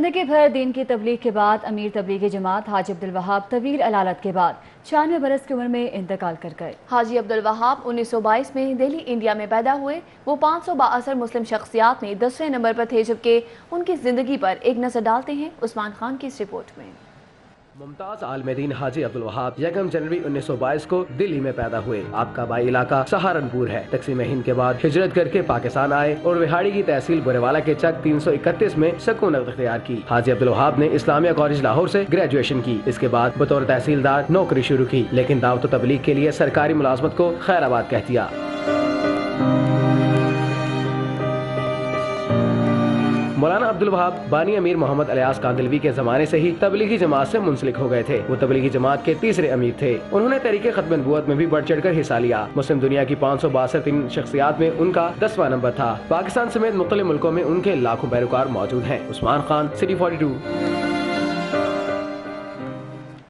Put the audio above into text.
زندگی بھر دین کی تبلیغ کے بعد امیر تبلیغی جماعت حاجی عبدالوہاب طویل علالت کے بعد 96 برس کی عمر میں انتقال کر گئے۔ حاجی عبدالوہاب 1922 میں دہلی انڈیا میں پیدا ہوئے۔ وہ 500 بااثر مسلم شخصیات میں 10ویں نمبر پر تھے، جبکہ ان کی زندگی پر ایک نظر ڈالتے ہیں عثمان خان کی اس رپورٹ میں۔ ممتاز عالم دین حاجی عبدالوہاب 1 جنوری 1922 کو دلی میں پیدا ہوئے۔ آپ کا بائی علاقہ سہارنپور ہے۔ تقسیم ہند کے بعد ہجرت کر کے پاکستان آئے اور وہاڑی کی تحصیل بوریوالہ کے چک 331 میں سکونت اختیار کی۔ حاجی عبدالوہاب نے اسلامیہ کالج لاہور سے گریجویشن کی۔ اس کے بعد بطور تحصیلدار نوکری شروع کی، لیکن دعوت و تبلیغ کے لیے سرکاری ملازمت کو خیر آباد کہہ دیا۔ مولانا عبدالوہاب بانی امیر محمد الیاس کاندلوی کے زمانے سے ہی تبلیغی جماعت سے منسلک ہو گئے تھے۔ وہ تبلیغی جماعت کے تیسرے امیر تھے۔ انہوں نے تحریک ختم نبوت میں بھی بڑھ چڑھ کر حصہ لیا۔ مسلم دنیا کی 562 شخصیات میں ان کا 10واں نمبر تھا۔ پاکستان سمیت مختلف ملکوں میں ان کے لاکھوں پیروکار موجود ہیں۔ عثمان خان، City 42۔